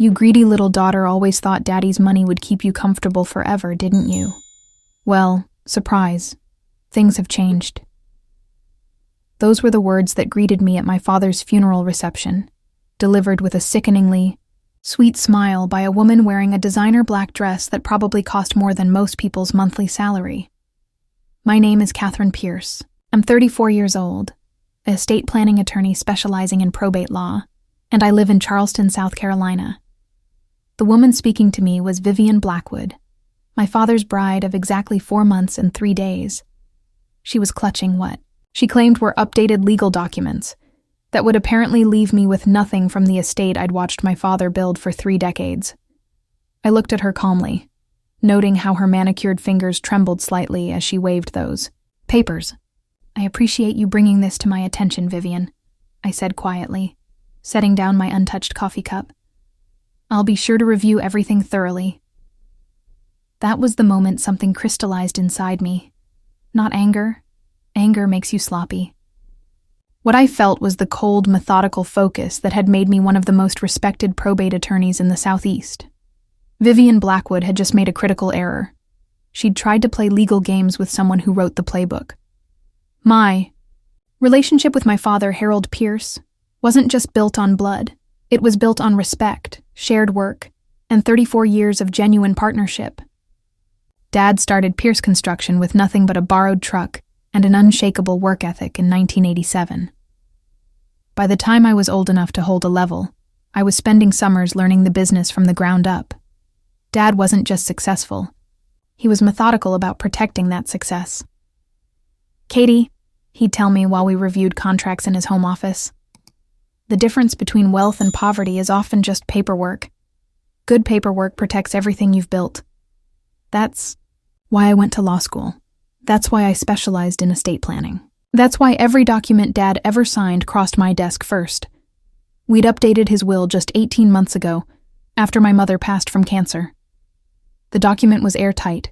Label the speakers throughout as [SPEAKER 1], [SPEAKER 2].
[SPEAKER 1] You greedy little daughter always thought Daddy's money would keep you comfortable forever, didn't you? Well, surprise. Things have changed. Those were the words that greeted me at my father's funeral reception, delivered with a sickeningly sweet smile by a woman wearing a designer black dress that probably cost more than most people's monthly salary. My name is Catherine Pierce. I'm 34 years old, an estate planning attorney specializing in probate law, and I live in Charleston, South Carolina. The woman speaking to me was Vivian Blackwood, my father's bride of exactly 4 months and 3 days. She was clutching what she claimed were updated legal documents that would apparently leave me with nothing from the estate I'd watched my father build for 3 decades. I looked at her calmly, noting how her manicured fingers trembled slightly as she waved those papers. I appreciate you bringing this to my attention, Vivian, I said quietly, setting down my untouched coffee cup. I'll be sure to review everything thoroughly. That was the moment something crystallized inside me. Not anger. Anger makes you sloppy. What I felt was the cold, methodical focus that had made me one of the most respected probate attorneys in the Southeast. Vivian Blackwood had just made a critical error. She'd tried to play legal games with someone who wrote the playbook. My relationship with my father, Harold Pierce, wasn't just built on blood. It was built on respect, shared work, and 34 years of genuine partnership. Dad started Pierce Construction with nothing but a borrowed truck and an unshakable work ethic in 1987. By the time I was old enough to hold a level, I was spending summers learning the business from the ground up. Dad wasn't just successful. He was methodical about protecting that success. Katie, he'd tell me while we reviewed contracts in his home office, the difference between wealth and poverty is often just paperwork. Good paperwork protects everything you've built. That's why I went to law school. That's why I specialized in estate planning. That's why every document Dad ever signed crossed my desk first. We'd updated his will just 18 months ago, after my mother passed from cancer. The document was airtight.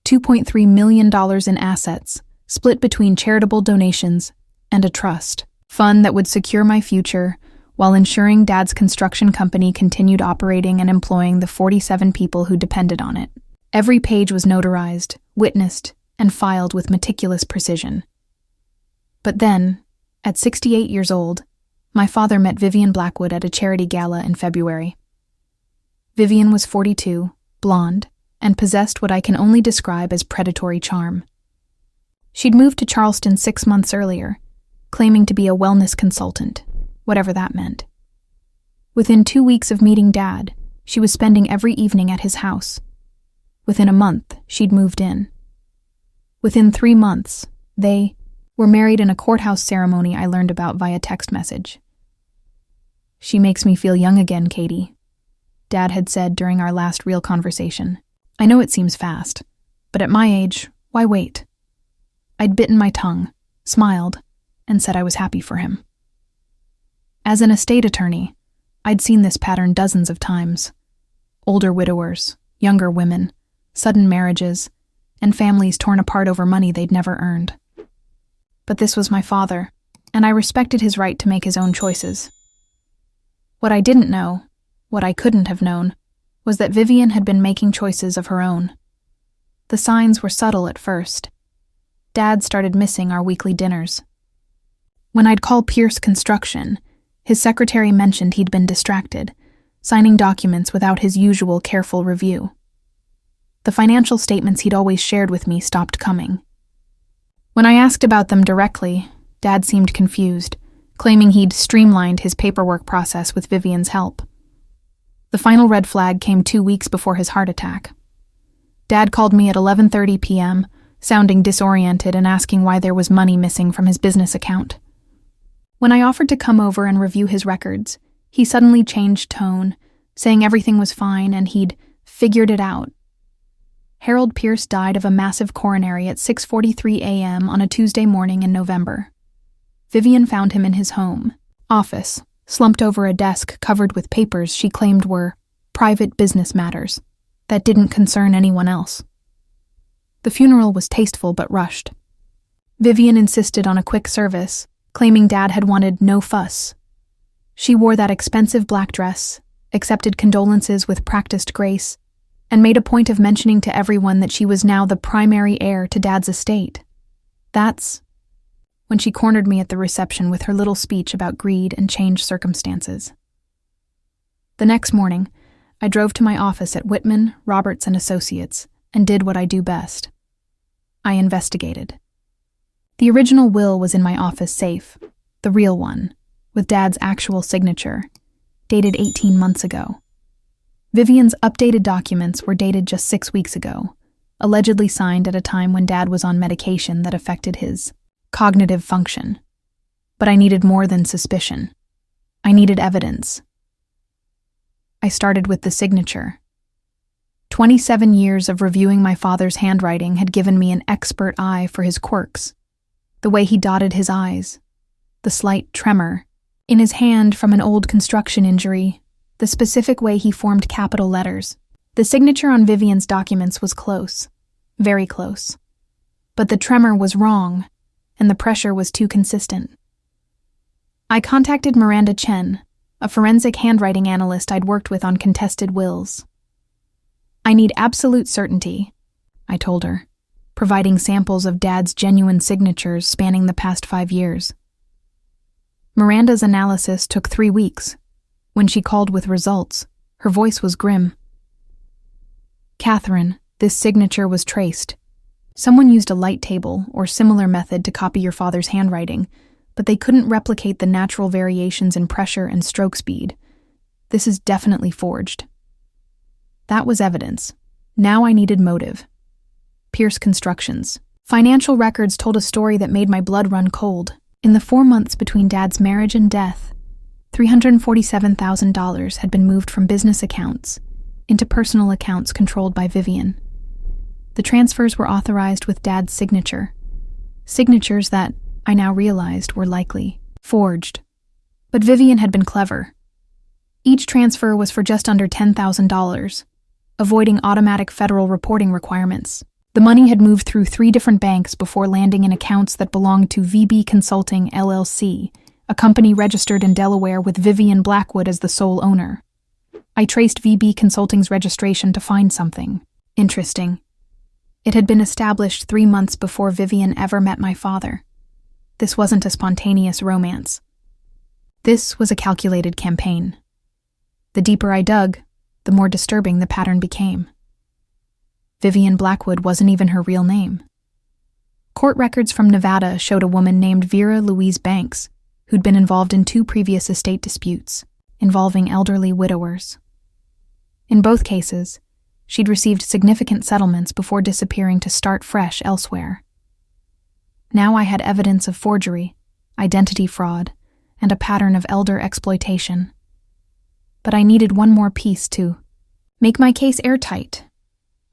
[SPEAKER 1] $2.3 million in assets, split between charitable donations and a trust fund that would secure my future while ensuring Dad's construction company continued operating and employing the 47 people who depended on it. Every page was notarized, witnessed, and filed with meticulous precision. But then, at 68 years old, my father met Vivian Blackwood at a charity gala in February. Vivian was 42, blonde, and possessed what I can only describe as predatory charm. She'd moved to Charleston 6 months earlier, claiming to be a wellness consultant, whatever that meant. Within 2 weeks of meeting Dad, she was spending every evening at his house. Within a month, she'd moved in. Within 3 months, they were married in a courthouse ceremony I learned about via text message. She makes me feel young again, Katie, Dad had said during our last real conversation. I know it seems fast, but at my age, why wait? I'd bitten my tongue, smiled, and said I was happy for him. As an estate attorney, I'd seen this pattern dozens of times. Older widowers, younger women, sudden marriages, and families torn apart over money they'd never earned. But this was my father, and I respected his right to make his own choices. What I didn't know, what I couldn't have known, was that Vivian had been making choices of her own. The signs were subtle at first. Dad started missing our weekly dinners. When I'd call Pierce Construction, his secretary mentioned he'd been distracted, signing documents without his usual careful review. The financial statements he'd always shared with me stopped coming. When I asked about them directly, Dad seemed confused, claiming he'd streamlined his paperwork process with Vivian's help. The final red flag came 2 weeks before his heart attack. Dad called me at 11:30 p.m., sounding disoriented and asking why there was money missing from his business account. When I offered to come over and review his records, he suddenly changed tone, saying everything was fine and he'd figured it out. Harold Pierce died of a massive coronary at 6:43 a.m. on a Tuesday morning in November. Vivian found him in his home, office, slumped over a desk covered with papers she claimed were private business matters that didn't concern anyone else. The funeral was tasteful but rushed. Vivian insisted on a quick service, claiming Dad had wanted no fuss. She wore that expensive black dress, accepted condolences with practiced grace, and made a point of mentioning to everyone that she was now the primary heir to Dad's estate. That's when she cornered me at the reception with her little speech about greed and changed circumstances. The next morning, I drove to my office at Whitman, Roberts & Associates and did what I do best. I investigated. The original will was in my office safe, the real one, with Dad's actual signature, dated 18 months ago. Vivian's updated documents were dated just 6 weeks ago, allegedly signed at a time when Dad was on medication that affected his cognitive function. But I needed more than suspicion. I needed evidence. I started with the signature. 27 years of reviewing my father's handwriting had given me an expert eye for his quirks. The way he dotted his I's, the slight tremor in his hand from an old construction injury, the specific way he formed capital letters. The signature on Vivian's documents was close, very close. But the tremor was wrong, and the pressure was too consistent. I contacted Miranda Chen, a forensic handwriting analyst I'd worked with on contested wills. I need absolute certainty, I told her, providing samples of Dad's genuine signatures spanning the past 5 years. Miranda's analysis took 3 weeks. When she called with results, her voice was grim. Catherine, this signature was traced. Someone used a light table or similar method to copy your father's handwriting, but they couldn't replicate the natural variations in pressure and stroke speed. This is definitely forged. That was evidence. Now I needed motive. Pierce Constructions. Financial records told a story that made my blood run cold. In the 4 months between Dad's marriage and death, $347,000 had been moved from business accounts into personal accounts controlled by Vivian. The transfers were authorized with Dad's signature. Signatures that, I now realized, were likely forged. But Vivian had been clever. Each transfer was for just under $10,000, avoiding automatic federal reporting requirements. The money had moved through 3 different banks before landing in accounts that belonged to VB Consulting LLC, a company registered in Delaware with Vivian Blackwood as the sole owner. I traced VB Consulting's registration to find something interesting. It had been established 3 months before Vivian ever met my father. This wasn't a spontaneous romance. This was a calculated campaign. The deeper I dug, the more disturbing the pattern became. Vivian Blackwood wasn't even her real name. Court records from Nevada showed a woman named Vera Louise Banks, who'd been involved in 2 previous estate disputes involving elderly widowers. In both cases, she'd received significant settlements before disappearing to start fresh elsewhere. Now I had evidence of forgery, identity fraud, and a pattern of elder exploitation. But I needed one more piece to make my case airtight.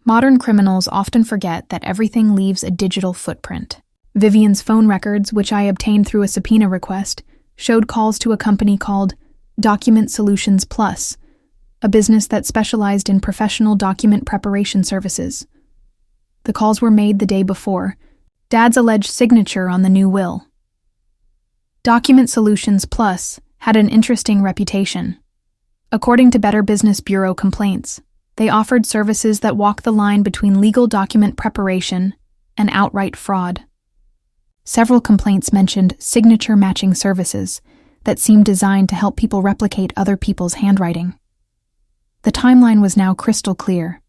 [SPEAKER 1] Modern criminals often forget that everything leaves a digital footprint. Vivian's phone records, which I obtained through a subpoena request, showed calls to a company called Document Solutions Plus, a business that specialized in professional document preparation services. The calls were made the day before Dad's alleged signature on the new will. Document Solutions Plus had an interesting reputation. According to Better Business Bureau complaints, they offered services that walk the line between legal document preparation and outright fraud. Several complaints mentioned signature matching services that seemed designed to help people replicate other people's handwriting. The timeline was now crystal clear.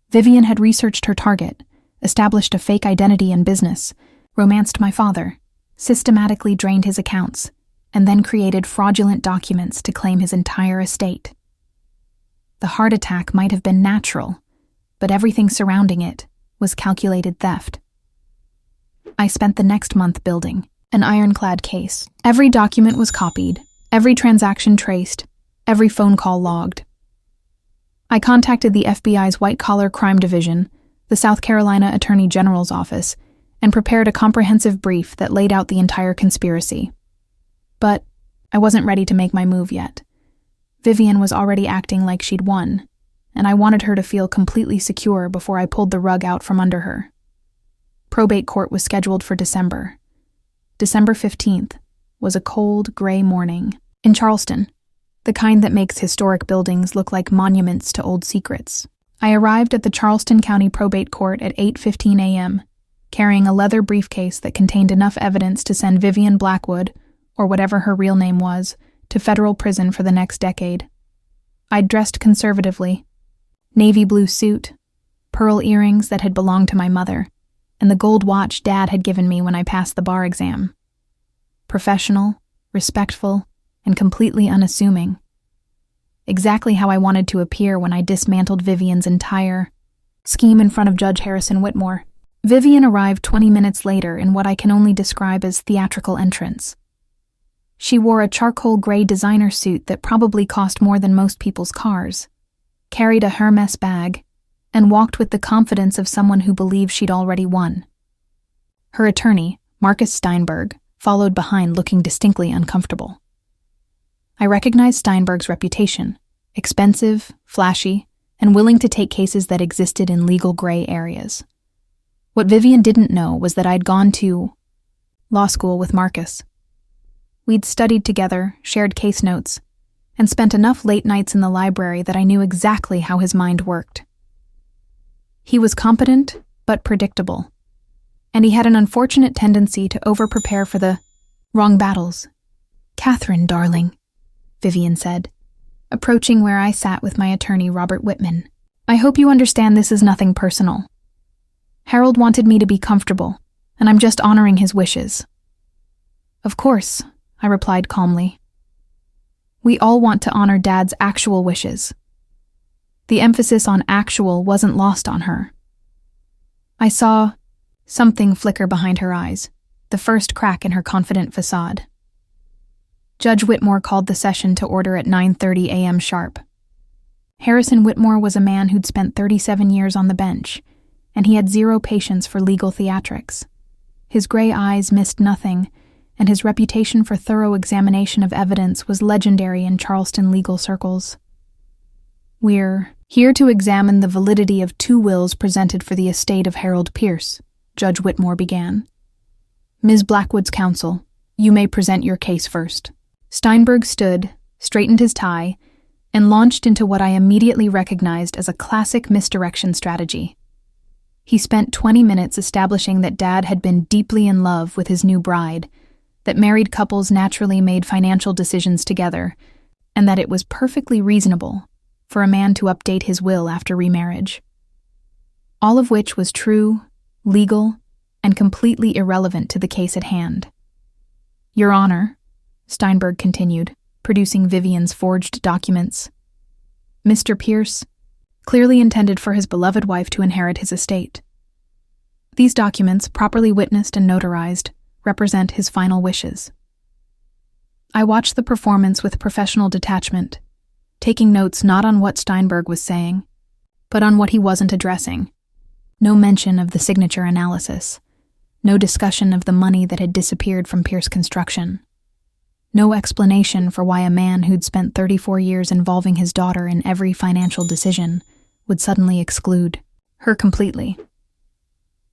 [SPEAKER 1] Vivian had researched her target, established a fake identity and business, romanced my father, systematically drained his accounts, and then created fraudulent documents to claim his entire estate. The heart attack might have been natural, but everything surrounding it was calculated theft. I spent the next month building an ironclad case. Every document was copied, every transaction traced, every phone call logged. I contacted the FBI's White-Collar Crime Division, the South Carolina Attorney General's office, and prepared a comprehensive brief that laid out the entire conspiracy. But I wasn't ready to make my move yet. Vivian was already acting like she'd won, and I wanted her to feel completely secure before I pulled the rug out from under her. Probate court was scheduled for December. December 15th was a cold, gray morning in Charleston. the kind that makes historic buildings look like monuments to old secrets. I arrived at the Charleston County Probate Court at 8:15 a.m., carrying a leather briefcase that contained enough evidence to send Vivian Blackwood, or whatever her real name was, to federal prison for the next decade. I'd dressed conservatively. Navy blue suit, pearl earrings that had belonged to my mother, and the gold watch Dad had given me when I passed the bar exam. Professional, respectful, and completely unassuming. Exactly how I wanted to appear when I dismantled Vivian's entire scheme in front of Judge Harrison Whitmore. Vivian arrived 20 minutes later in what I can only describe as theatrical entrance. She wore a charcoal gray designer suit that probably cost more than most people's cars, carried a Hermes bag, and walked with the confidence of someone who believed she'd already won. Her attorney, Marcus Steinberg, followed behind looking distinctly uncomfortable. I recognized Steinberg's reputation: expensive, flashy, and willing to take cases that existed in legal gray areas. What Vivian didn't know was that I'd gone to law school with Marcus. We'd studied together, shared case notes, and spent enough late nights in the library that I knew exactly how his mind worked. He was competent, but predictable, and he had an unfortunate tendency to over-prepare for the wrong battles. "Catherine, darling," Vivian said, approaching where I sat with my attorney, Robert Whitman. "I hope you understand this is nothing personal. Harold wanted me to be comfortable, and I'm just honoring his wishes." "Of course," I replied calmly. "We all want to honor Dad's actual wishes." The emphasis on actual wasn't lost on her. I saw something flicker behind her eyes, the first crack in her confident facade. Judge Whitmore called the session to order at 9:30 a.m. sharp. Harrison Whitmore was a man who'd spent 37 years on the bench, and he had zero patience for legal theatrics. His gray eyes missed nothing, and his reputation for thorough examination of evidence was legendary in Charleston legal circles. "We're here to examine the validity of 2 wills presented for the estate of Harold Pierce," Judge Whitmore began. "Ms. Blackwood's counsel, you may present your case first." Steinberg stood, straightened his tie, and launched into what I immediately recognized as a classic misdirection strategy. He spent 20 minutes establishing that Dad had been deeply in love with his new bride, that married couples naturally made financial decisions together, and that it was perfectly reasonable for a man to update his will after remarriage. All of which was true, legal, and completely irrelevant to the case at hand. "Your Honor," Steinberg continued, producing Vivian's forged documents, "Mr. Pierce clearly intended for his beloved wife to inherit his estate. These documents, properly witnessed and notarized, represent his final wishes." I watched the performance with professional detachment, taking notes not on what Steinberg was saying, but on what he wasn't addressing. No mention of the signature analysis. No discussion of the money that had disappeared from Pierce Construction. No explanation for why a man who'd spent 34 years involving his daughter in every financial decision would suddenly exclude her completely.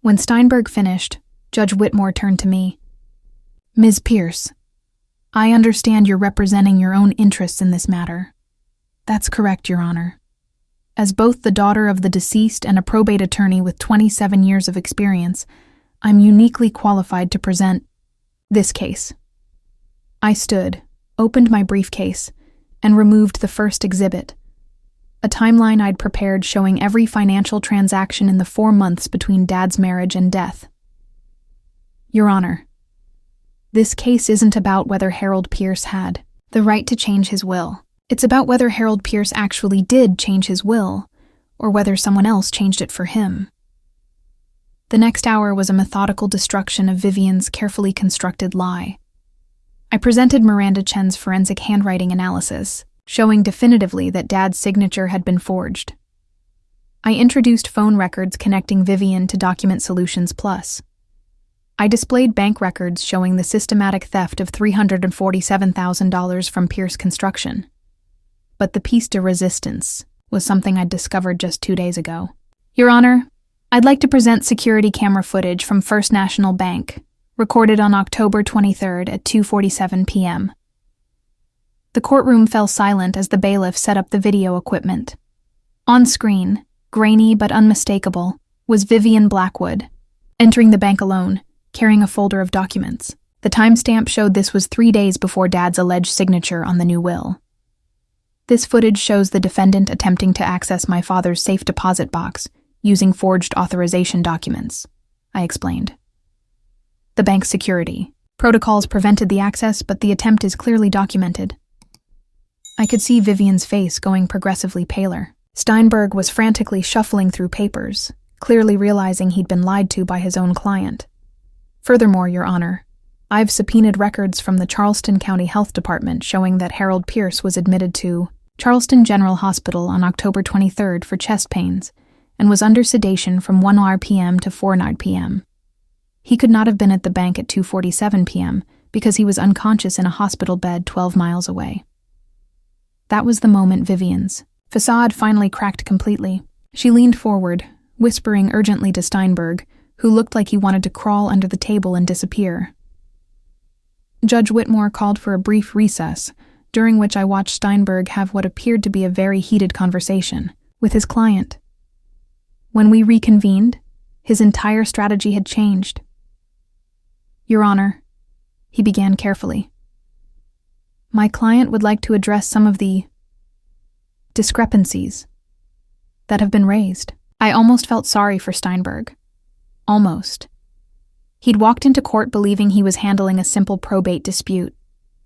[SPEAKER 1] When Steinberg finished, Judge Whitmore turned to me. "Ms. Pierce, I understand you're representing your own interests in this matter." "That's correct, Your Honor. As both the daughter of the deceased and a probate attorney with 27 years of experience, I'm uniquely qualified to present this case." I stood, opened my briefcase, and removed the first exhibit, a timeline I'd prepared showing every financial transaction in the 4 months between Dad's marriage and death. "Your Honor, this case isn't about whether Harold Pierce had the right to change his will. It's about whether Harold Pierce actually did change his will, or whether someone else changed it for him." The next hour was a methodical destruction of Vivian's carefully constructed lie. I presented Miranda Chen's forensic handwriting analysis, showing definitively that Dad's signature had been forged. I introduced phone records connecting Vivian to Document Solutions Plus. I displayed bank records showing the systematic theft of $347,000 from Pierce Construction. But the piece de resistance was something I'd discovered just 2 days ago. "Your Honor, I'd like to present security camera footage from First National Bank, recorded on October 23rd at 2:47 p.m. The courtroom fell silent as the bailiff set up the video equipment. On screen, grainy but unmistakable, was Vivian Blackwood, entering the bank alone, carrying a folder of documents. The timestamp showed this was 3 days before Dad's alleged signature on the new will. This footage shows the defendant attempting to access my father's safe deposit box using forged authorization documents, I explained. The bank's security protocols prevented the access, but the attempt is clearly documented. I could see Vivian's face going progressively paler. Steinberg was frantically shuffling through papers, clearly realizing he'd been lied to by his own client. Furthermore, Your Honor, I've subpoenaed records from the Charleston County Health Department showing that Harold Pierce was admitted to Charleston General Hospital on October 23rd for chest pains and was under sedation from 1 p.m. to 4 p.m. He could not have been at the bank at 2:47 p.m. because he was unconscious in a hospital bed 12 miles away. That was the moment Vivian's facade finally cracked completely. She leaned forward, whispering urgently to Steinberg, who looked like he wanted to crawl under the table and disappear. Judge Whitmore called for a brief recess, during which I watched Steinberg have what appeared to be a very heated conversation with his client. When we reconvened, his entire strategy had changed. Your Honor, he began carefully. My client would like to address some of the discrepancies that have been raised. I almost felt sorry for Steinberg. Almost. He'd walked into court believing he was handling a simple probate dispute,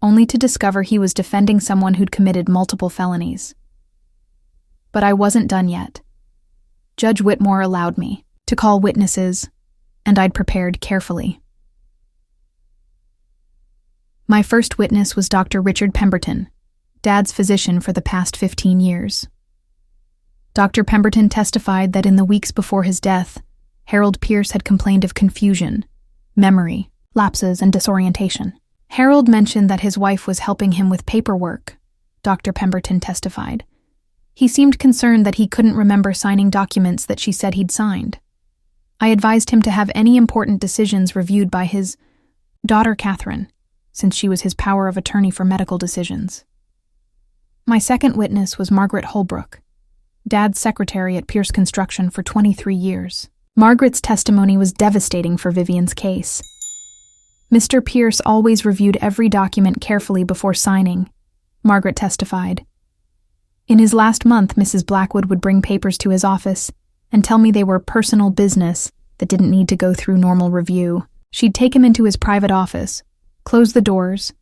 [SPEAKER 1] only to discover he was defending someone who'd committed multiple felonies. But I wasn't done yet. Judge Whitmore allowed me to call witnesses, and I'd prepared carefully. My first witness was Dr. Richard Pemberton, Dad's physician for the past 15 years. Dr. Pemberton testified that in the weeks before his death, Harold Pierce had complained of confusion, memory, lapses, and disorientation. Harold mentioned that his wife was helping him with paperwork, Dr. Pemberton testified. He seemed concerned that he couldn't remember signing documents that she said he'd signed. I advised him to have any important decisions reviewed by his daughter, Catherine, since she was his power of attorney for medical decisions. My second witness was Margaret Holbrook, Dad's secretary at Pierce Construction for 23 years. Margaret's testimony was devastating for Vivian's case. Mr. Pierce always reviewed every document carefully before signing, Margaret testified. In his last month, Mrs. Blackwood would bring papers to his office and tell me they were personal business that didn't need to go through normal review. She'd take him into his private office, close the doors,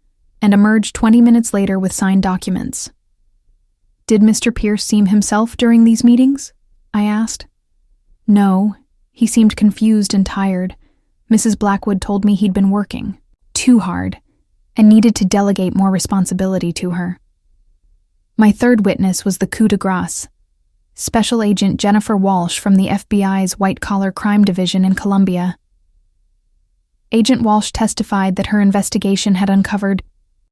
[SPEAKER 1] and emerge 20 minutes later with signed documents. Did Mr. Pierce seem himself during these meetings? I asked. No, he seemed confused and tired. Mrs. Blackwood told me he'd been working too hard and needed to delegate more responsibility to her. My third witness was the coup de grace, Special Agent Jennifer Walsh from the FBI's White-Collar Crime Division in Columbia. Agent Walsh testified that her investigation had uncovered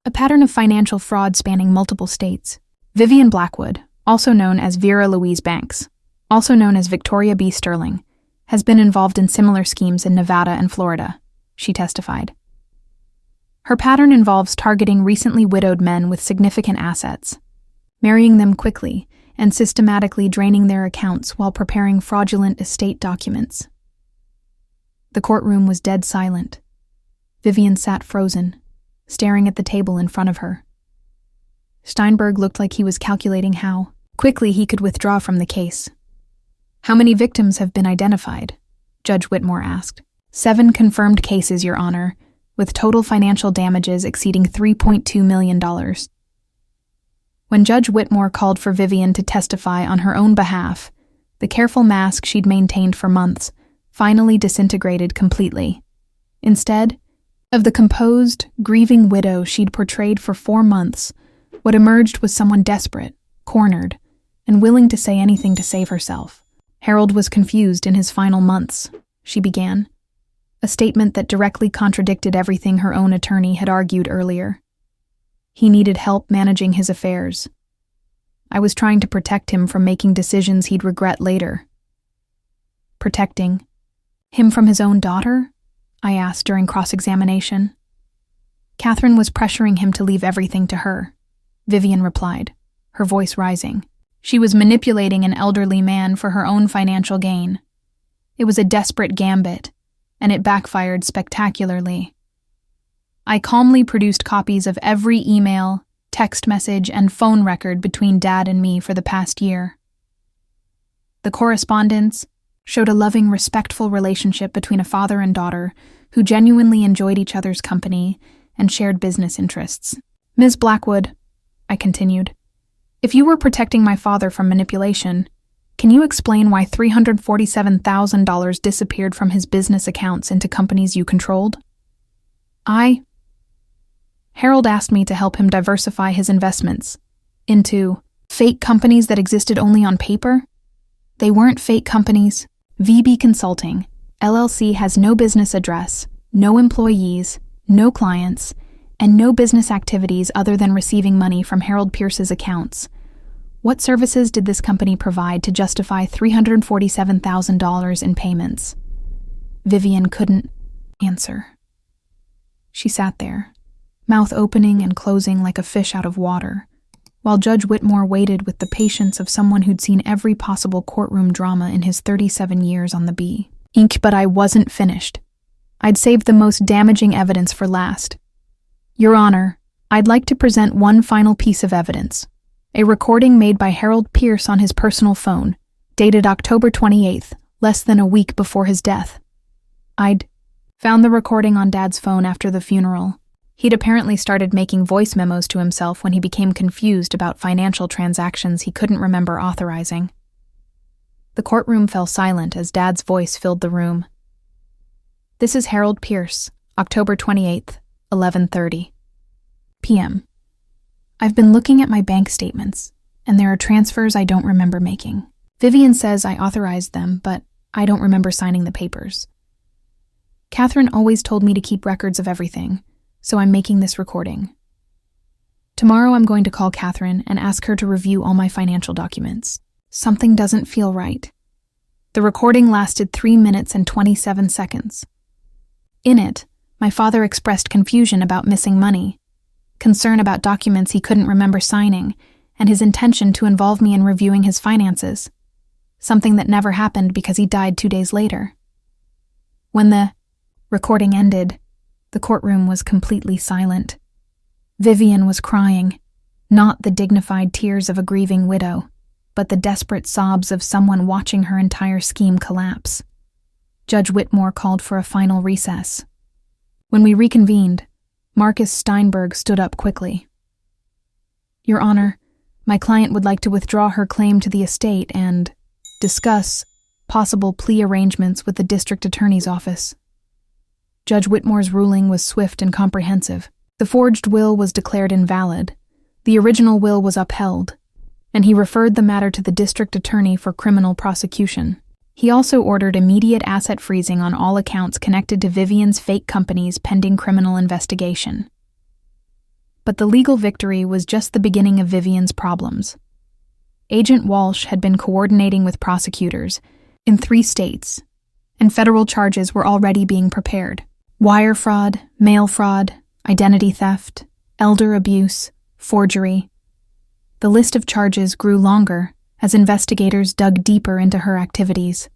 [SPEAKER 1] a pattern of financial fraud spanning multiple states. Vivian Blackwood, also known as Vera Louise Banks, also known as Victoria B. Sterling, has been involved in similar schemes in Nevada and Florida, she testified. Her pattern involves targeting recently widowed men with significant assets, marrying them quickly, and systematically draining their accounts while preparing fraudulent estate documents. The courtroom was dead silent. Vivian sat frozen, staring at the table in front of her. Steinberg looked like he was calculating how quickly he could withdraw from the case. How many victims have been identified? Judge Whitmore asked. 7 confirmed cases, Your Honor, with total financial damages exceeding $3.2 million. When Judge Whitmore called for Vivian to testify on her own behalf, the careful mask she'd maintained for months finally disintegrated completely. Instead of the composed, grieving widow she'd portrayed for 4 months, what emerged was someone desperate, cornered, and willing to say anything to save herself. Harold was confused in his final months, she began, a statement that directly contradicted everything her own attorney had argued earlier. He needed help managing his affairs. I was trying to protect him from making decisions he'd regret later. Protecting him from his own daughter? I asked during cross-examination. Catherine was pressuring him to leave everything to her. Vivian replied, her voice rising. She was manipulating an elderly man for her own financial gain. It was a desperate gambit, and it backfired spectacularly. I calmly produced copies of every email, text message, and phone record between Dad and me for the past year. The correspondence showed a loving, respectful relationship between a father and daughter who genuinely enjoyed each other's company and shared business interests. Ms. Blackwood, I continued, if you were protecting my father from manipulation, can you explain why $347,000 disappeared from his business accounts into companies you controlled? Harold asked me to help him diversify his investments into fake companies that existed only on paper. They weren't fake companies. VB Consulting, LLC has no business address, no employees, no clients, and no business activities other than receiving money from Harold Pierce's accounts. What services did this company provide to justify $347,000 in payments? Vivian couldn't answer. She sat there, mouth opening and closing like a fish out of water, while Judge Whitmore waited with the patience of someone who'd seen every possible courtroom drama in his 37 years on the B. But I wasn't finished. I'd saved the most damaging evidence for last. Your Honor, I'd like to present one final piece of evidence. A recording made by Harold Pierce on his personal phone, dated October 28th, less than a week before his death. I'd found the recording on Dad's phone after the funeral. He'd apparently started making voice memos to himself when he became confused about financial transactions he couldn't remember authorizing. The courtroom fell silent as Dad's voice filled the room. This is Harold Pierce, October 28th, 11:30 p.m. I've been looking at my bank statements, and there are transfers I don't remember making. Vivian says I authorized them, but I don't remember signing the papers. Catherine always told me to keep records of everything, so I'm making this recording. Tomorrow I'm going to call Catherine and ask her to review all my financial documents. Something doesn't feel right. The recording lasted 3 minutes and 27 seconds. In it, my father expressed confusion about missing money, concern about documents he couldn't remember signing, and his intention to involve me in reviewing his finances, something that never happened because he died 2 days later. When the recording ended, the courtroom was completely silent. Vivian was crying, not the dignified tears of a grieving widow, but the desperate sobs of someone watching her entire scheme collapse. Judge Whitmore called for a final recess. When we reconvened, Marcus Steinberg stood up quickly. Your Honor, my client would like to withdraw her claim to the estate and discuss possible plea arrangements with the district attorney's office. Judge Whitmore's ruling was swift and comprehensive. The forged will was declared invalid, the original will was upheld, and he referred the matter to the district attorney for criminal prosecution. He also ordered immediate asset freezing on all accounts connected to Vivian's fake companies pending criminal investigation. But the legal victory was just the beginning of Vivian's problems. Agent Walsh had been coordinating with prosecutors in 3 states, and federal charges were already being prepared. Wire fraud, mail fraud, identity theft, elder abuse, forgery. The list of charges grew longer as investigators dug deeper into her activities.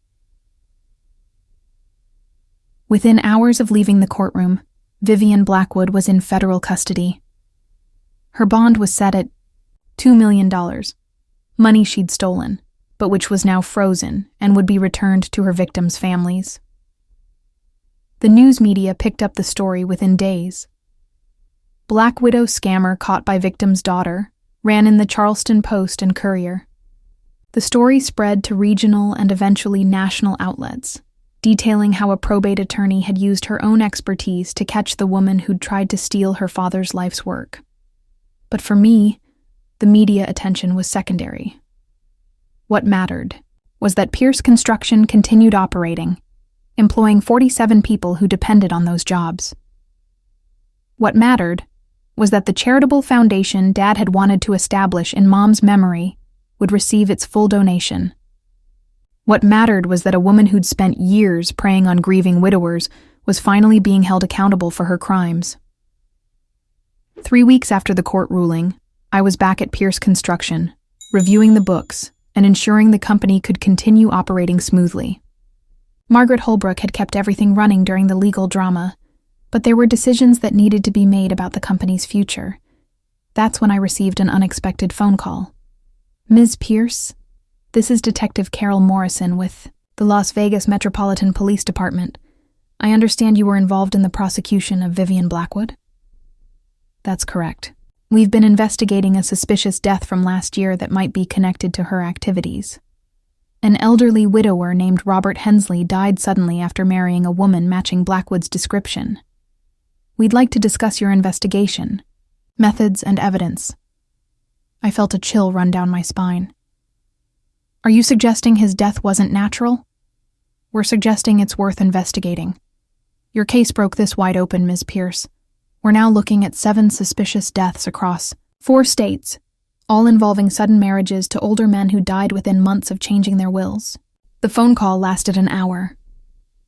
[SPEAKER 1] Within hours of leaving the courtroom, Vivian Blackwood was in federal custody. Her bond was set at $2 million, money she'd stolen, but which was now frozen and would be returned to her victims' families. The news media picked up the story within days. Black Widow scammer caught by victim's daughter ran in the Charleston Post and Courier. The story spread to regional and eventually national outlets, detailing how a probate attorney had used her own expertise to catch the woman who'd tried to steal her father's life's work. But for me, the media attention was secondary. What mattered was that Pierce Construction continued operating, employing 47 people who depended on those jobs. What mattered was that the charitable foundation Dad had wanted to establish in Mom's memory would receive its full donation. What mattered was that a woman who'd spent years preying on grieving widowers was finally being held accountable for her crimes. 3 weeks after the court ruling, I was back at Pierce Construction, reviewing the books and ensuring the company could continue operating smoothly. Margaret Holbrook had kept everything running during the legal drama, but there were decisions that needed to be made about the company's future. That's when I received an unexpected phone call. "Ms. Pierce, this is Detective Carol Morrison with the Las Vegas Metropolitan Police Department. I understand you were involved in the prosecution of Vivian Blackwood?" "That's correct. We've been investigating a suspicious death from last year that might be connected to her activities. An elderly widower named Robert Hensley died suddenly after marrying a woman matching Blackwood's description. We'd like to discuss your investigation, methods, and evidence." I felt a chill run down my spine. "Are you suggesting his death wasn't natural?" "We're suggesting it's worth investigating. Your case broke this wide open, Ms. Pierce. We're now looking at 7 suspicious deaths across 4 states, all involving sudden marriages to older men who died within months of changing their wills." The phone call lasted an hour.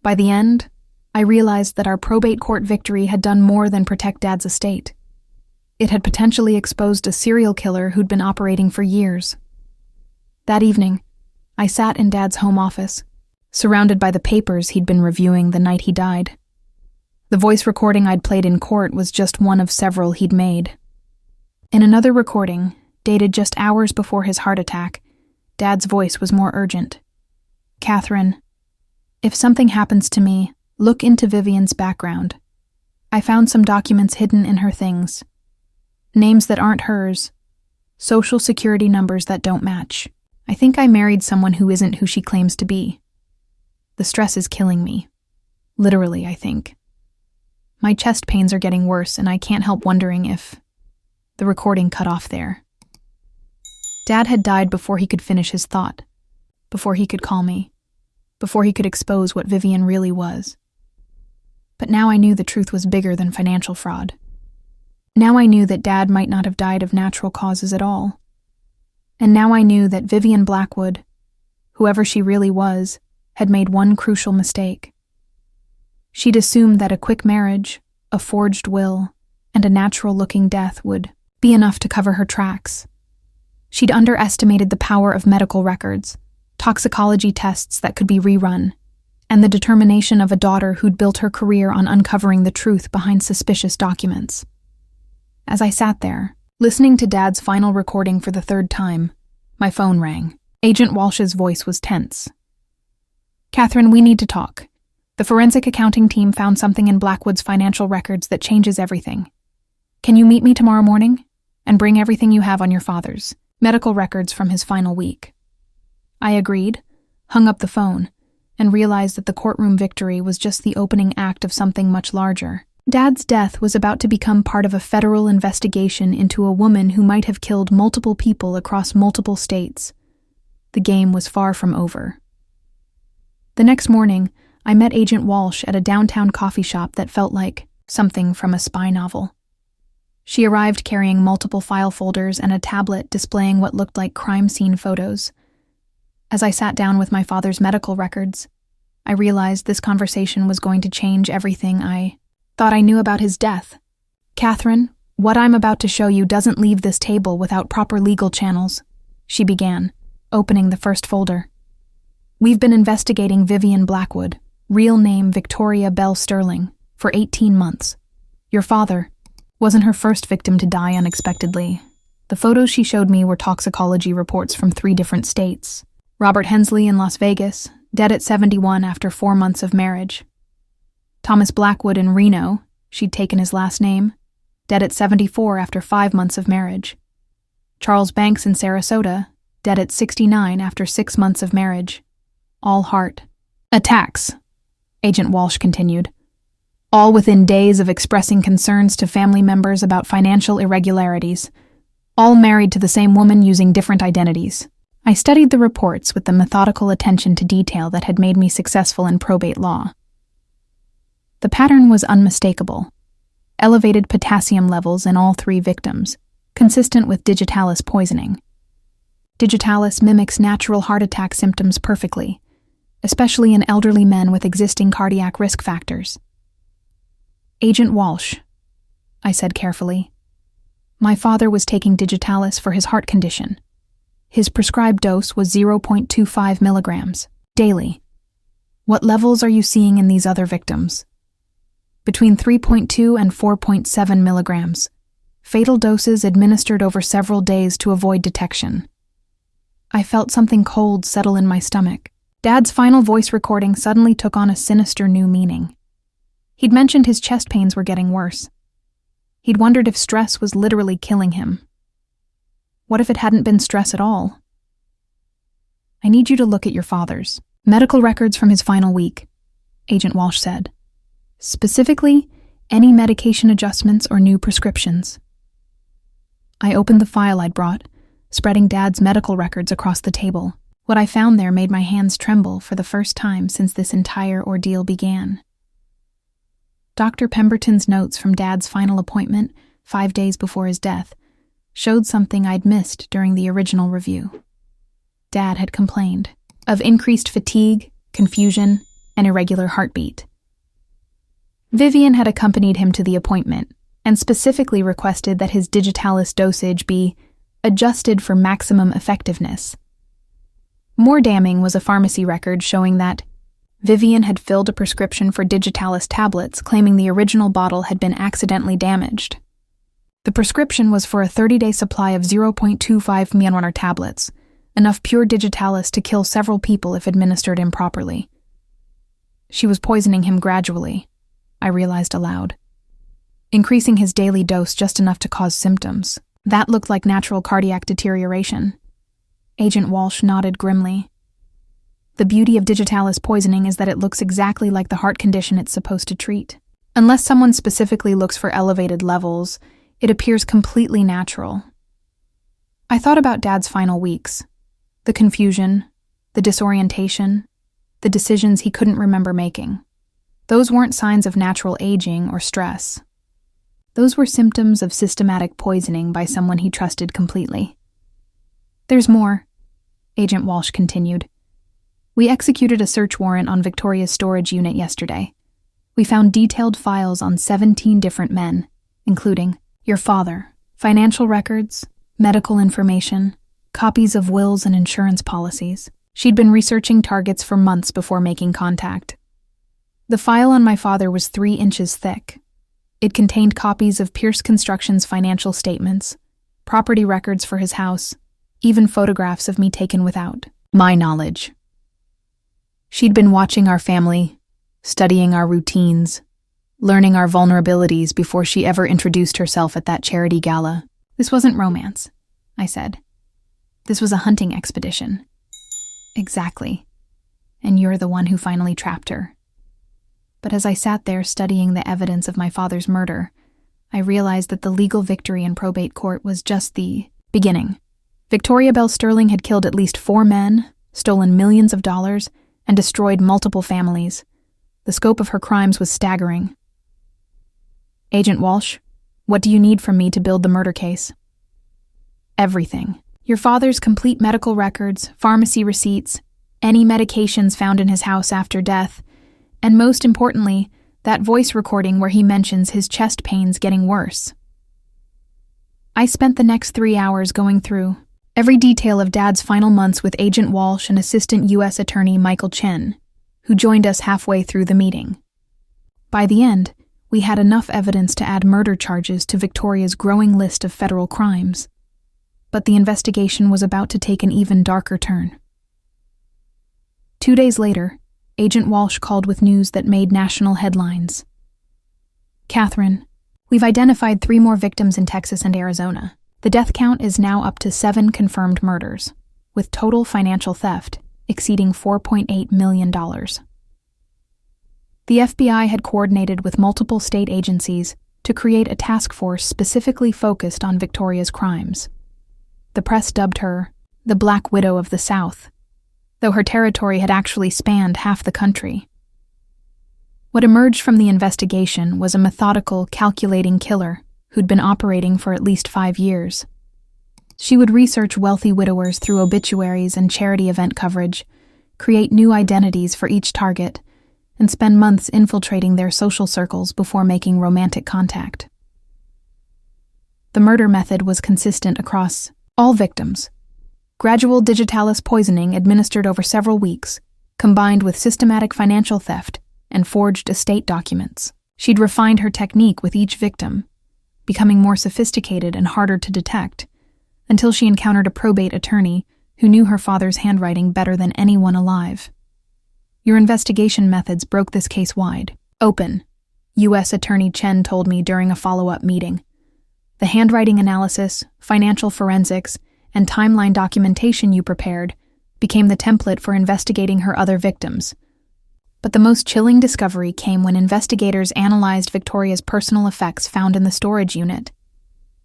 [SPEAKER 1] By the end, I realized that our probate court victory had done more than protect Dad's estate. It had potentially exposed a serial killer who'd been operating for years. That evening, I sat in Dad's home office, surrounded by the papers he'd been reviewing the night he died. The voice recording I'd played in court was just one of several he'd made. In another recording, dated just hours before his heart attack, Dad's voice was more urgent. "Catherine, if something happens to me, look into Vivian's background. I found some documents hidden in her things. Names that aren't hers. Social security numbers that don't match. I think I married someone who isn't who she claims to be. The stress is killing me. Literally, I think. My chest pains are getting worse, and I can't help wondering if..." The recording cut off there. Dad had died before he could finish his thought, before he could call me, before he could expose what Vivian really was. But now I knew the truth was bigger than financial fraud. Now I knew that Dad might not have died of natural causes at all. And now I knew that Vivian Blackwood, whoever she really was, had made one crucial mistake. She'd assumed that a quick marriage, a forged will, and a natural-looking death would be enough to cover her tracks. She'd underestimated the power of medical records, toxicology tests that could be rerun, and the determination of a daughter who'd built her career on uncovering the truth behind suspicious documents. As I sat there, listening to Dad's final recording for the 3rd time, my phone rang. Agent Walsh's voice was tense. "Catherine, we need to talk. The forensic accounting team found something in Blackwood's financial records that changes everything. Can you meet me tomorrow morning? And bring everything you have on your father's medical records from his final week." I agreed, hung up the phone, and realized that the courtroom victory was just the opening act of something much larger. Dad's death was about to become part of a federal investigation into a woman who might have killed multiple people across multiple states. The game was far from over. The next morning, I met Agent Walsh at a downtown coffee shop that felt like something from a spy novel. She arrived carrying multiple file folders and a tablet displaying what looked like crime scene photos. As I sat down with my father's medical records, I realized this conversation was going to change everything I thought I knew about his death. "Catherine, what I'm about to show you doesn't leave this table without proper legal channels," she began, opening the first folder. "We've been investigating Vivian Blackwood, real name Victoria Bell Sterling, for 18 months. Your father wasn't her first victim to die unexpectedly. The photos she showed me were toxicology reports from 3 different states. Robert Hensley in Las Vegas, dead at 71 after 4 months of marriage. Thomas Blackwood in Reno, she'd taken his last name, dead at 74 after 5 months of marriage. Charles Banks in Sarasota, dead at 69 after 6 months of marriage. All heart attacks," Agent Walsh continued. "All within days of expressing concerns to family members about financial irregularities. All married to the same woman using different identities." I studied the reports with the methodical attention to detail that had made me successful in probate law. The pattern was unmistakable. Elevated potassium levels in all 3 victims, consistent with digitalis poisoning. Digitalis mimics natural heart attack symptoms perfectly, especially in elderly men with existing cardiac risk factors. "Agent Walsh," I said carefully, My father was taking digitalis for his heart condition. His prescribed dose was 0.25 milligrams daily. What levels are you seeing in these other victims? Between 3.2 and 4.7 milligrams. Fatal doses administered over several days to avoid detection. I felt something cold settle in my stomach. Dad's final voice recording suddenly took on a sinister new meaning. He'd mentioned his chest pains were getting worse. He'd wondered if stress was literally killing him. What if it hadn't been stress at all? I need you to look at your father's medical records from his final week, Agent Walsh said. Specifically, any medication adjustments or new prescriptions. I opened the file I'd brought, spreading Dad's medical records across the table. What I found there made my hands tremble for the first time since this entire ordeal began. Dr. Pemberton's notes from Dad's final appointment, 5 days before his death, showed something I'd missed during the original review. Dad had complained of increased fatigue, confusion, and irregular heartbeat. Vivian had accompanied him to the appointment and specifically requested that his digitalis dosage be adjusted for maximum effectiveness. More damning was a pharmacy record showing that Vivian had filled a prescription for digitalis tablets, claiming the original bottle had been accidentally damaged. The prescription was for a 30-day supply of 0.25 Myanmar tablets, enough pure digitalis to kill several people if administered improperly. She was poisoning him gradually, I realized aloud, increasing his daily dose just enough to cause symptoms. That looked like natural cardiac deterioration. Agent Walsh nodded grimly. The beauty of digitalis poisoning is that it looks exactly like the heart condition it's supposed to treat. Unless someone specifically looks for elevated levels, it appears completely natural. I thought about Dad's final weeks. The confusion, the disorientation, the decisions he couldn't remember making. Those weren't signs of natural aging or stress. Those were symptoms of systematic poisoning by someone he trusted completely. There's more, Agent Walsh continued. We executed a search warrant on Victoria's storage unit yesterday. We found detailed files on 17 different men, including your father, financial records, medical information, copies of wills and insurance policies. She'd been researching targets for months before making contact. The file on my father was 3 inches thick. It contained copies of Pierce Construction's financial statements, property records for his house, even photographs of me taken without my knowledge. She'd been watching our family, studying our routines, learning our vulnerabilities before she ever introduced herself at that charity gala. This wasn't romance, I said. This was a hunting expedition. Exactly. And you're the one who finally trapped her. But as I sat there studying the evidence of my father's murder, I realized that the legal victory in probate court was just the beginning. Victoria Bell Sterling had killed at least 4 men, stolen millions of dollars, and destroyed multiple families. The scope of her crimes was staggering. Agent Walsh, what do you need from me to build the murder case? Everything. Your father's complete medical records, pharmacy receipts, any medications found in his house after death, and most importantly, that voice recording where he mentions his chest pains getting worse. I spent the next 3 hours going through every detail of Dad's final months with Agent Walsh and Assistant U.S. Attorney Michael Chen, who joined us halfway through the meeting. By the end, we had enough evidence to add murder charges to Victoria's growing list of federal crimes. But the investigation was about to take an even darker turn. 2 days later, Agent Walsh called with news that made national headlines. Catherine, we've identified 3 more victims in Texas and Arizona. The death count is now up to 7 confirmed murders, with total financial theft exceeding $4.8 million. The FBI had coordinated with multiple state agencies to create a task force specifically focused on Victoria's crimes. The press dubbed her the Black Widow of the South, though her territory had actually spanned half the country. What emerged from the investigation was a methodical, calculating killer who'd been operating for at least 5 years. She would research wealthy widowers through obituaries and charity event coverage, create new identities for each target, and spend months infiltrating their social circles before making romantic contact. The murder method was consistent across all victims. Gradual digitalis poisoning administered over several weeks, combined with systematic financial theft and forged estate documents. She'd refined her technique with each victim, becoming more sophisticated and harder to detect, until she encountered a probate attorney who knew her father's handwriting better than anyone alive. Your investigation methods broke this case wide open, U.S. Attorney Chen told me during a follow-up meeting. The handwriting analysis, financial forensics, and timeline documentation you prepared became the template for investigating her other victims. But the most chilling discovery came when investigators analyzed Victoria's personal effects found in the storage unit.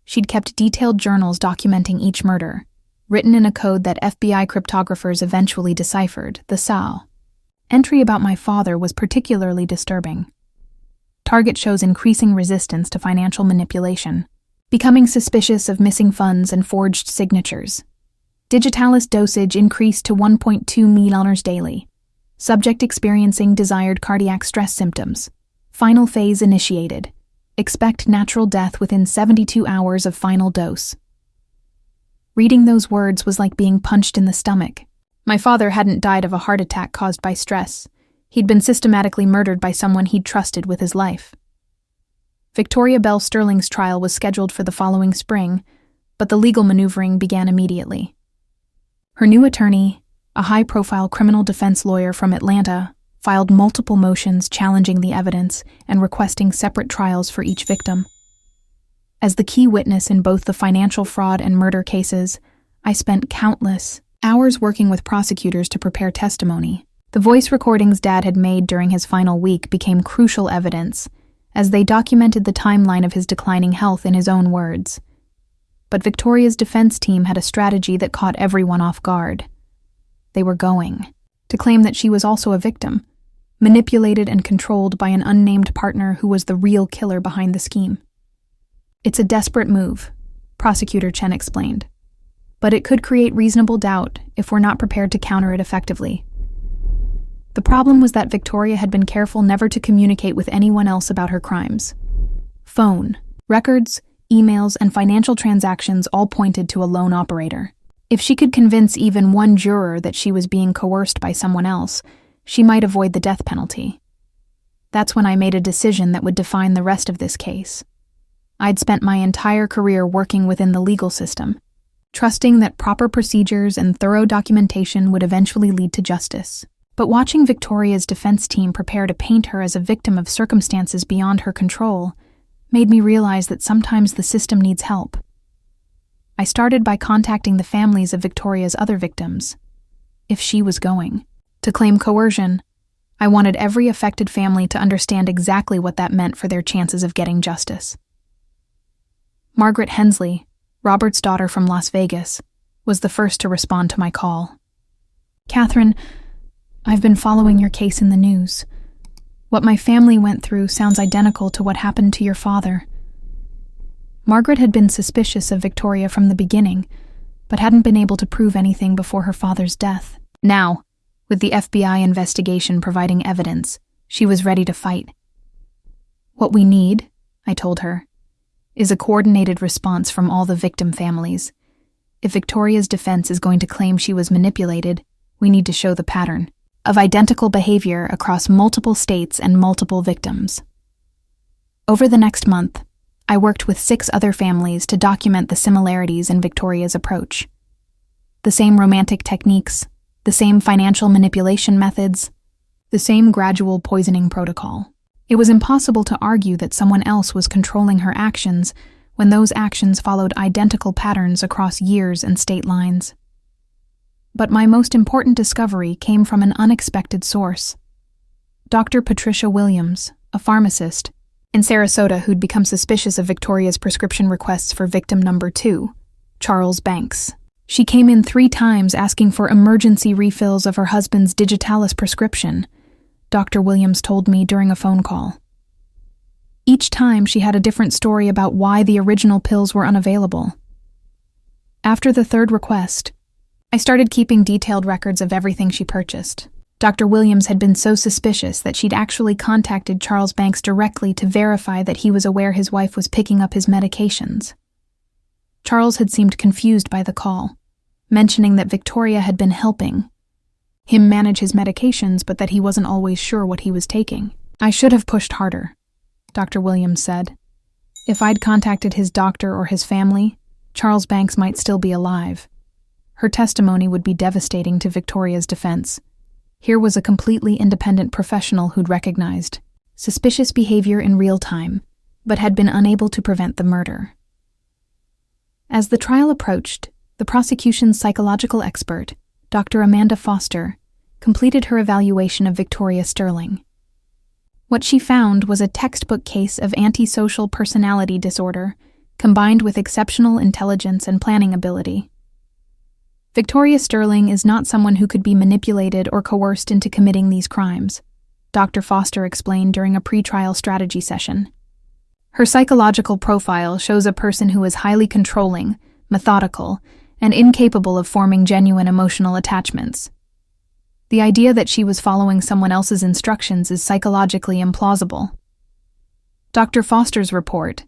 [SPEAKER 1] She'd kept detailed journals documenting each murder, written in a code that FBI cryptographers eventually deciphered, the SAO. Entry about my father was particularly disturbing. Target shows increasing resistance to financial manipulation, becoming suspicious of missing funds and forged signatures. Digitalis dosage increased to 1.2 ml daily. Subject experiencing desired cardiac stress symptoms. Final phase initiated. Expect natural death within 72 hours of final dose. Reading those words was like being punched in the stomach. My father hadn't died of a heart attack caused by stress. He'd been systematically murdered by someone he'd trusted with his life. Victoria Bell Sterling's trial was scheduled for the following spring, but the legal maneuvering began immediately. Her new attorney, a high-profile criminal defense lawyer from Atlanta, filed multiple motions challenging the evidence and requesting separate trials for each victim. As the key witness in both the financial fraud and murder cases, I spent countless hours working with prosecutors to prepare testimony. The voice recordings Dad had made during his final week became crucial evidence, as they documented the timeline of his declining health in his own words. But Victoria's defense team had a strategy that caught everyone off guard. They were going to claim that she was also a victim, manipulated and controlled by an unnamed partner who was the real killer behind the scheme. It's a desperate move, Prosecutor Chen explained, but it could create reasonable doubt if we're not prepared to counter it effectively. The problem was that Victoria had been careful never to communicate with anyone else about her crimes. Phone, records, emails, and financial transactions all pointed to a lone operator. If she could convince even one juror that she was being coerced by someone else, she might avoid the death penalty. That's when I made a decision that would define the rest of this case. I'd spent my entire career working within the legal system, trusting that proper procedures and thorough documentation would eventually lead to justice. But watching Victoria's defense team prepare to paint her as a victim of circumstances beyond her control made me realize that sometimes the system needs help. I started by contacting the families of Victoria's other victims. If she was going to claim coercion, I wanted every affected family to understand exactly what that meant for their chances of getting justice. Margaret Hensley, Robert's daughter from Las Vegas, was the first to respond to my call. "Catherine, I've been following your case in the news. What my family went through sounds identical to what happened to your father." Margaret had been suspicious of Victoria from the beginning, but hadn't been able to prove anything before her father's death. Now, with the FBI investigation providing evidence, she was ready to fight. "What we need," I told her, "is a coordinated response from all the victim families. If Victoria's defense is going to claim she was manipulated, we need to show the pattern of identical behavior across multiple states and multiple victims." Over the next month, I worked with 6 other families to document the similarities in Victoria's approach. The same romantic techniques, the same financial manipulation methods, the same gradual poisoning protocol. It was impossible to argue that someone else was controlling her actions when those actions followed identical patterns across years and state lines. But my most important discovery came from an unexpected source. Dr. Patricia Williams, a pharmacist in Sarasota who'd become suspicious of Victoria's prescription requests for victim number 2, Charles Banks. She came in 3 times asking for emergency refills of her husband's digitalis prescription, Dr. Williams told me during a phone call. Each time she had a different story about why the original pills were unavailable. After the 3rd request, I started keeping detailed records of everything she purchased. Dr. Williams had been so suspicious that she'd actually contacted Charles Banks directly to verify that he was aware his wife was picking up his medications. Charles had seemed confused by the call, mentioning that Victoria had been helping him manage his medications, but that he wasn't always sure what he was taking. "I should have pushed harder," Dr. Williams said. "If I'd contacted his doctor or his family, Charles Banks might still be alive." Her testimony would be devastating to Victoria's defense. Here was a completely independent professional who'd recognized suspicious behavior in real time, but had been unable to prevent the murder. As the trial approached, the prosecution's psychological expert, Dr. Amanda Foster, completed her evaluation of Victoria Sterling. What she found was a textbook case of antisocial personality disorder, combined with exceptional intelligence and planning ability. Victoria Sterling is not someone who could be manipulated or coerced into committing these crimes, Dr. Foster explained during a pretrial strategy session. Her psychological profile shows a person who is highly controlling, methodical, and incapable of forming genuine emotional attachments. The idea that she was following someone else's instructions is psychologically implausible. Dr. Foster's report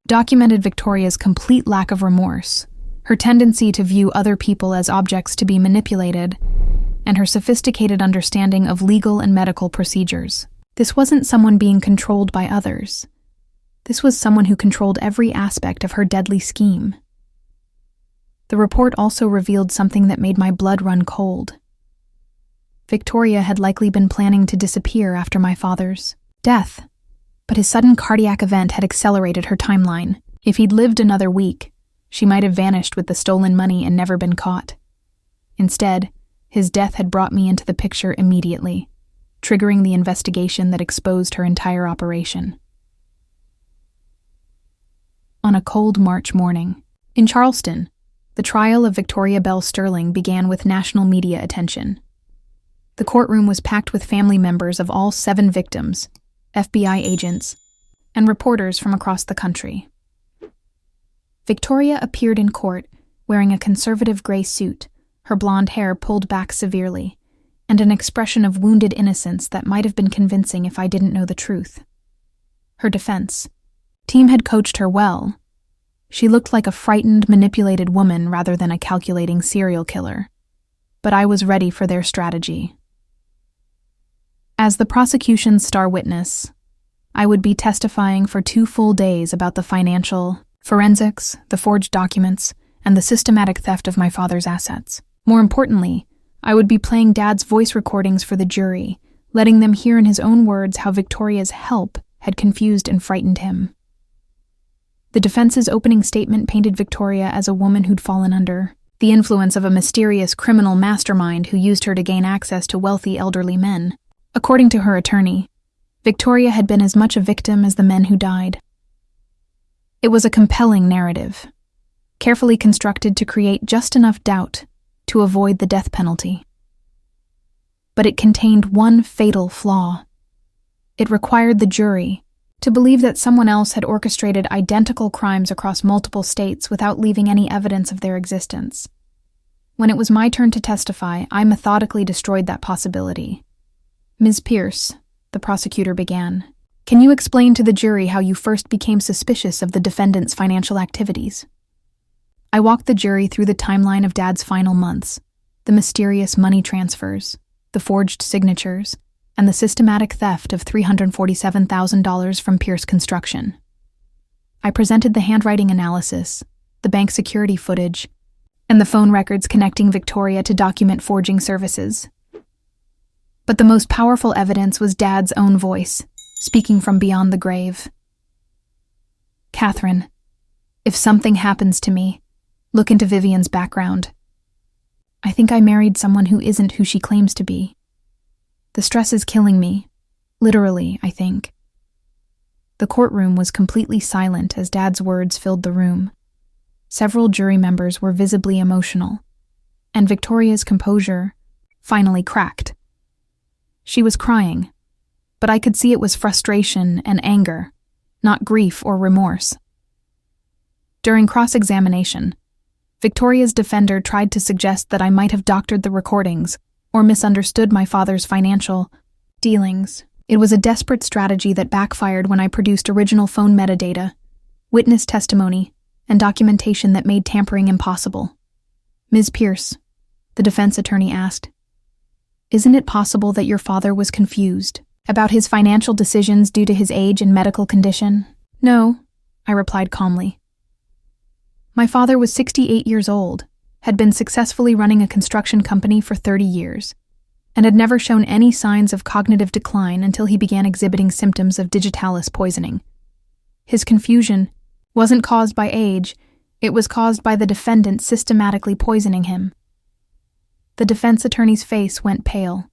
[SPEAKER 1] documented Victoria's complete lack of remorse, her tendency to view other people as objects to be manipulated, and her sophisticated understanding of legal and medical procedures. This wasn't someone being controlled by others. This was someone who controlled every aspect of her deadly scheme. The report also revealed something that made my blood run cold. Victoria had likely been planning to disappear after my father's death, but his sudden cardiac event had accelerated her timeline. If he'd lived another week, she might have vanished with the stolen money and never been caught. Instead, his death had brought me into the picture immediately, triggering the investigation that exposed her entire operation. On a cold March morning, in Charleston, the trial of Victoria Bell Sterling began with national media attention. The courtroom was packed with family members of all 7 victims, FBI agents, and reporters from across the country. Victoria appeared in court wearing a conservative gray suit, her blonde hair pulled back severely, and an expression of wounded innocence that might have been convincing if I didn't know the truth. Her defense team had coached her well. She looked like a frightened, manipulated woman rather than a calculating serial killer. But I was ready for their strategy. As the prosecution's star witness, I would be testifying for 2 full days about the financial, forensics, the forged documents, and the systematic theft of my father's assets. More importantly, I would be playing Dad's voice recordings for the jury, letting them hear in his own words how Victoria's help had confused and frightened him. The defense's opening statement painted Victoria as a woman who'd fallen under the influence of a mysterious criminal mastermind who used her to gain access to wealthy elderly men. According to her attorney, Victoria had been as much a victim as the men who died. It was a compelling narrative, carefully constructed to create just enough doubt to avoid the death penalty. But it contained one fatal flaw. It required the jury to believe that someone else had orchestrated identical crimes across multiple states without leaving any evidence of their existence. When it was my turn to testify, I methodically destroyed that possibility. "Ms. Pierce," the prosecutor began, "can you explain to the jury how you first became suspicious of the defendant's financial activities?" I walked the jury through the timeline of Dad's final months, the mysterious money transfers, the forged signatures, and the systematic theft of $347,000 from Pierce Construction. I presented the handwriting analysis, the bank security footage, and the phone records connecting Victoria to document forging services. But the most powerful evidence was Dad's own voice, speaking from beyond the grave. "Catherine, if something happens to me, look into Vivian's background. I think I married someone who isn't who she claims to be. The stress is killing me. Literally, I think." The courtroom was completely silent as Dad's words filled the room. Several jury members were visibly emotional, and Victoria's composure finally cracked. She was crying, but I could see it was frustration and anger, not grief or remorse. During cross-examination, Victoria's defender tried to suggest that I might have doctored the recordings or misunderstood my father's financial dealings. It was a desperate strategy that backfired when I produced original phone metadata, witness testimony, and documentation that made tampering impossible. Ms. Pierce, the defense attorney asked, isn't it possible that your father was confused about his financial decisions due to his age and medical condition? No, I replied calmly. My father was 68 years old, had been successfully running a construction company for 30 years, and had never shown any signs of cognitive decline until he began exhibiting symptoms of digitalis poisoning. His confusion wasn't caused by age, it was caused by the defendant systematically poisoning him. The defense attorney's face went pale.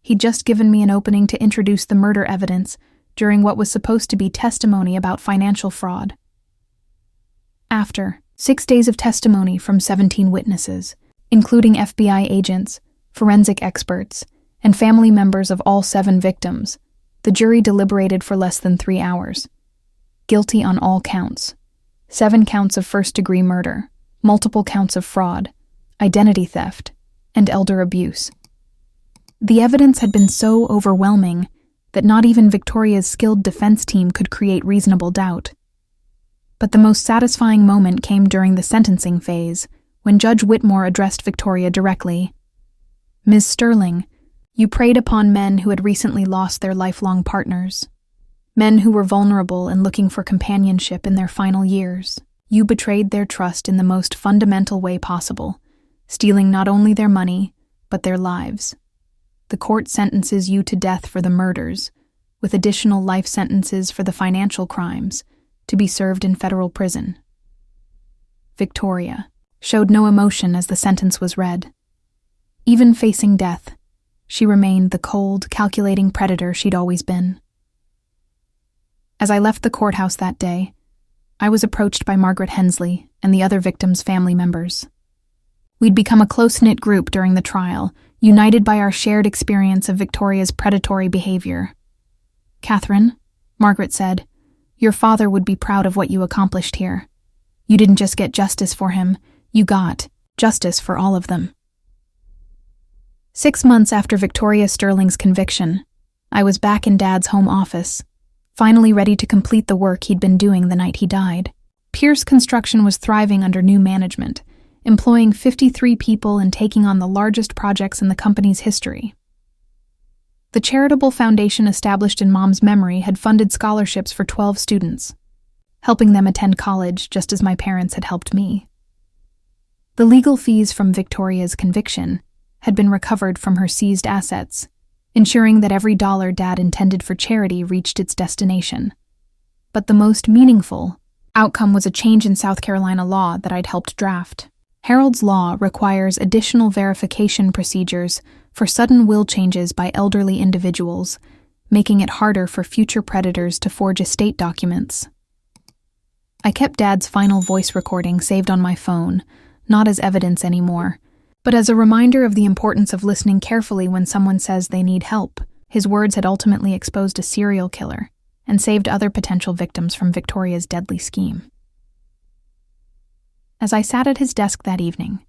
[SPEAKER 1] He'd just given me an opening to introduce the murder evidence during what was supposed to be testimony about financial fraud. After 6 days of testimony from 17 witnesses, including FBI agents, forensic experts, and family members of all 7 victims, the jury deliberated for less than 3 hours. Guilty on all counts. 7 counts of first-degree murder, multiple counts of fraud, identity theft, and elder abuse. The evidence had been so overwhelming that not even Victoria's skilled defense team could create reasonable doubt. But the most satisfying moment came during the sentencing phase, when Judge Whitmore addressed Victoria directly. Ms. Sterling, you preyed upon men who had recently lost their lifelong partners. Men who were vulnerable and looking for companionship in their final years. You betrayed their trust in the most fundamental way possible, stealing not only their money, but their lives. The court sentences you to death for the murders, with additional life sentences for the financial crimes, to be served in federal prison. Victoria showed no emotion as the sentence was read. Even facing death, she remained the cold, calculating predator she'd always been. As I left the courthouse that day, I was approached by Margaret Hensley and the other victims' family members. We'd become a close-knit group during the trial, united by our shared experience of Victoria's predatory behavior. Catherine, Margaret said, your father would be proud of what you accomplished here. You didn't just get justice for him, you got justice for all of them. 6 months after Victoria Sterling's conviction, I was back in Dad's home office, finally ready to complete the work he'd been doing the night he died. Pierce Construction was thriving under new management, employing 53 people and taking on the largest projects in the company's history. The charitable foundation established in Mom's memory had funded scholarships for 12 students, helping them attend college just as my parents had helped me. The legal fees from Victoria's conviction had been recovered from her seized assets, ensuring that every dollar Dad intended for charity reached its destination. But the most meaningful outcome was a change in South Carolina law that I'd helped draft. Harold's Law requires additional verification procedures for sudden will changes by elderly individuals, making it harder for future predators to forge estate documents. I kept Dad's final voice recording saved on my phone, not as evidence anymore, but as a reminder of the importance of listening carefully when someone says they need help. His words had ultimately exposed a serial killer and saved other potential victims from Victoria's deadly scheme. As I sat at his desk that evening,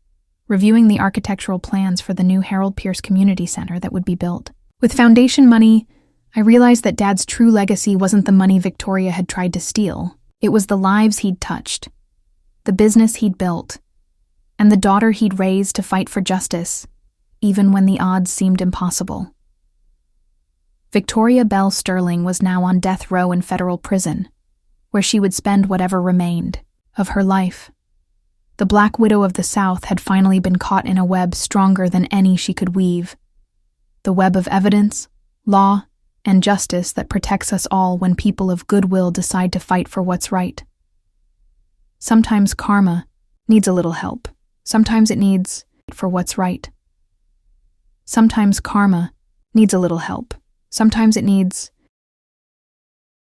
[SPEAKER 1] reviewing the architectural plans for the new Harold Pierce Community Center that would be built, with foundation money, I realized that Dad's true legacy wasn't the money Victoria had tried to steal. It was the lives he'd touched, the business he'd built, and the daughter he'd raised to fight for justice, even when the odds seemed impossible. Victoria Bell Sterling was now on death row in federal prison, where she would spend whatever remained of her life. The Black Widow of the South had finally been caught in a web stronger than any she could weave. The web of evidence, law, and justice that protects us all when people of goodwill decide to fight for what's right. Sometimes karma needs a little help. Sometimes it needs for what's right. Sometimes karma needs a little help. Sometimes it needs